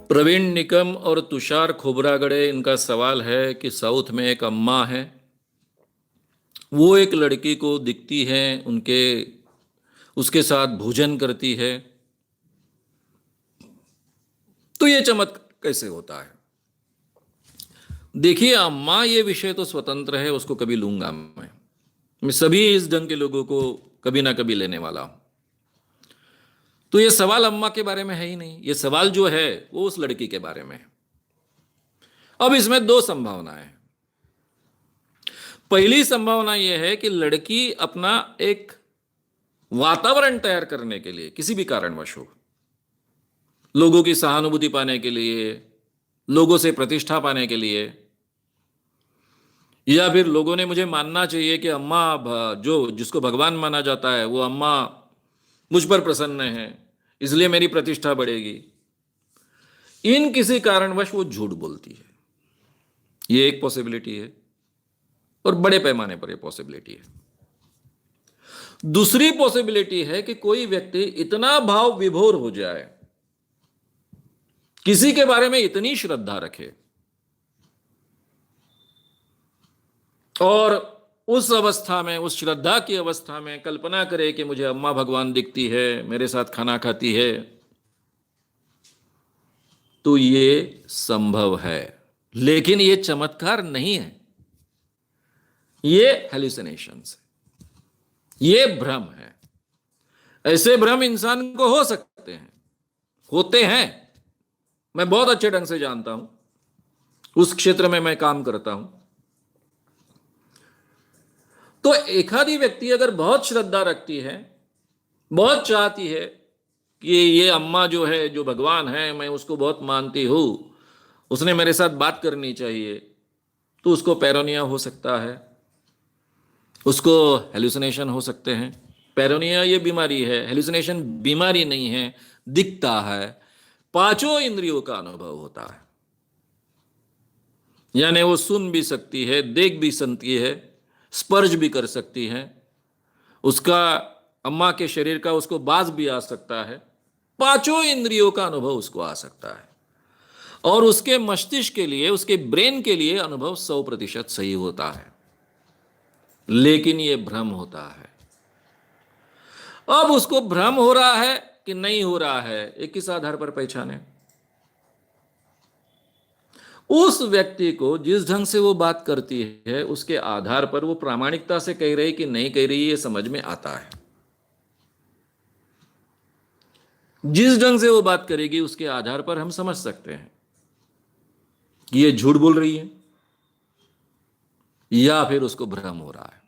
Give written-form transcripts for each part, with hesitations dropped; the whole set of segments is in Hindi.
प्रवीण निकम और तुषार खोबरागड़े, इनका सवाल है कि साउथ में एक अम्मा है, वो एक लड़की को दिखती है, उसके साथ भोजन करती है, तो ये चमत्कार कैसे होता है? देखिए अम्मा, ये विषय तो स्वतंत्र है, उसको कभी लूंगा मैं सभी इस ढंग के लोगों को कभी ना कभी लेने वाला हूं। तो ये सवाल अम्मा के बारे में है ही नहीं, ये सवाल जो है वो उस लड़की के बारे में है। अब इसमें दो संभावनाएं हैं। पहली संभावना यह है कि लड़की अपना एक वातावरण तैयार करने के लिए, किसी भी कारणवश हो, लोगों की सहानुभूति पाने के लिए, लोगों से प्रतिष्ठा पाने के लिए, या फिर लोगों ने मुझे मानना चाहिए कि अम्मा जो जिसको भगवान माना जाता है वो अम्मा मुझ पर प्रसन्न है, इसलिए मेरी प्रतिष्ठा बढ़ेगी, इन किसी कारणवश वो झूठ बोलती है। ये एक पॉसिबिलिटी है, और बड़े पैमाने पर ये पॉसिबिलिटी है। दूसरी पॉसिबिलिटी है कि कोई व्यक्ति इतना भाव विभोर हो जाए, किसी के बारे में इतनी श्रद्धा रखे, और उस अवस्था में, उस श्रद्धा की अवस्था में कल्पना करे कि मुझे अम्मा भगवान दिखती है, मेरे साथ खाना खाती है, तो ये संभव है। लेकिन ये चमत्कार नहीं है, ये हेलुसिनेशंस है, ये भ्रम है। ऐसे भ्रम इंसान को हो सकते हैं, होते हैं। मैं बहुत अच्छे ढंग से जानता हूं, उस क्षेत्र में मैं काम करता हूं। तो एक आधी व्यक्ति अगर बहुत श्रद्धा रखती है, बहुत चाहती है कि ये अम्मा जो है, जो भगवान है, मैं उसको बहुत मानती हूं, उसने मेरे साथ बात करनी चाहिए, तो उसको पैरोनिया हो सकता है, उसको हेलुसिनेशन हो सकते हैं। पैरोनिया ये बीमारी है, हेलुसिनेशन बीमारी नहीं है, दिखता है, पांचों इंद्रियों का अनुभव होता है। यानी वो सुन भी सकती है, देख भी सकती है, स्पर्श भी कर सकती है, उसका अम्मा के शरीर का उसको बाज भी आ सकता है, पांचों इंद्रियों का अनुभव उसको आ सकता है, और उसके मस्तिष्क के लिए, उसके ब्रेन के लिए अनुभव 100% सही होता है। लेकिन यह भ्रम होता है। अब उसको भ्रम हो रहा है कि नहीं हो रहा है, एक किस आधार पर पहचाने? उस व्यक्ति को जिस ढंग से वो बात करती है, उसके आधार पर वो प्रामाणिकता से कह रही कि नहीं कह रही, ये समझ में आता है। जिस ढंग से वो बात करेगी, उसके आधार पर हम समझ सकते हैं कि ये झूठ बोल रही है या फिर उसको भ्रम हो रहा है।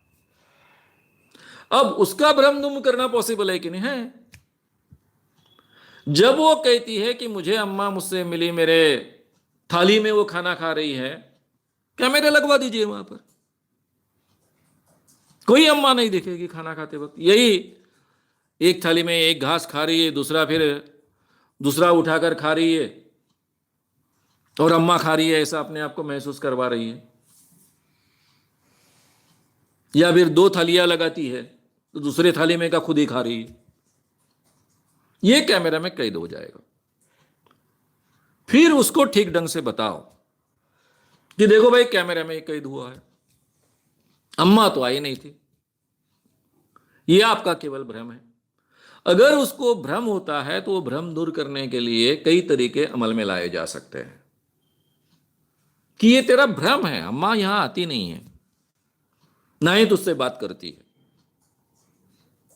अब उसका भ्रम दूर करना पॉसिबल है कि नहीं है? जब वो कहती है कि मुझे अम्मा मुझसे मिली, मेरे थाली में वो खाना खा रही है, कैमरे लगवा दीजिए वहां पर, कोई अम्मा नहीं दिखेगी खाना खाते वक्त। यही एक थाली में एक घास खा रही है, दूसरा उठाकर खा रही है, और अम्मा खा रही है, ऐसा अपने आप को महसूस करवा रही है। या फिर दो थालियां लगाती है, तो दूसरे थाली में का खुद ही खा रही है। यह कैमरा में कैद हो जाएगा। फिर उसको ठीक ढंग से बताओ कि देखो भाई, कैमरे में कैद हुआ है, अम्मा तो आई नहीं थी, यह आपका केवल भ्रम है। अगर उसको भ्रम होता है तो वो भ्रम दूर करने के लिए कई तरीके अमल में लाए जा सकते हैं कि ये तेरा भ्रम है, अम्मा यहां आती नहीं है, ना ही तुझसे बात करती है।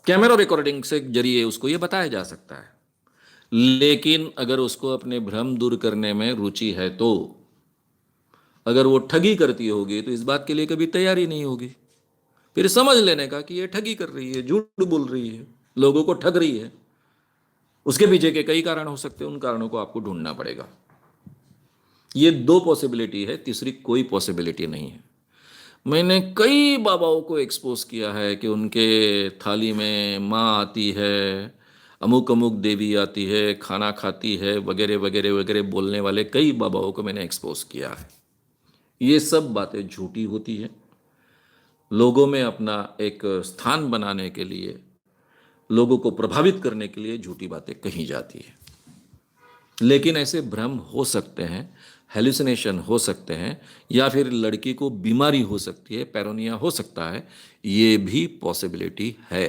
कैमरा रिकॉर्डिंग से जरिए उसको यह बताया जा सकता है। लेकिन अगर उसको अपने भ्रम दूर करने में रुचि है, तो अगर वो ठगी करती होगी तो इस बात के लिए कभी तैयारी नहीं होगी। फिर समझ लेने का कि ये ठगी कर रही है, झूठ बोल रही है, लोगों को ठग रही है। उसके पीछे के कई कारण हो सकते हैं, उन कारणों को आपको ढूंढना पड़ेगा। ये दो पॉसिबिलिटी है, तीसरी कोई पॉसिबिलिटी नहीं है। मैंने कई बाबाओं को एक्सपोज किया है कि उनके थाली में माँ आती है, अमुक अमुक देवी आती है, खाना खाती है, वगैरह वगैरह वगैरह बोलने वाले कई बाबाओं को मैंने एक्सपोज किया है। ये सब बातें झूठी होती हैं। लोगों में अपना एक स्थान बनाने के लिए, लोगों को प्रभावित करने के लिए झूठी बातें कही जाती है। लेकिन ऐसे भ्रम हो सकते हैं, हेलुसिनेशन हो सकते हैं, या फिर लड़की को बीमारी हो सकती है, पैरोनिया हो सकता है, ये भी पॉसिबिलिटी है।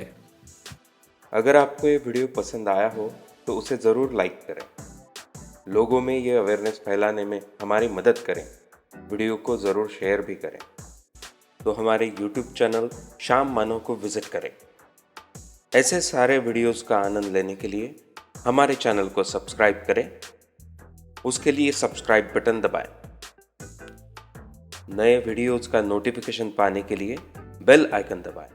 अगर आपको ये वीडियो पसंद आया हो तो उसे ज़रूर लाइक करें। लोगों में ये अवेयरनेस फैलाने में हमारी मदद करें। वीडियो को ज़रूर शेयर भी करें। तो हमारे YouTube चैनल शाम मानो को विज़िट करें। ऐसे सारे वीडियोस का आनंद लेने के लिए हमारे चैनल को सब्सक्राइब करें। उसके लिए सब्सक्राइब बटन दबाएं। नए वीडियोस का नोटिफिकेशन पाने के लिए बेल आइकन दबाएं।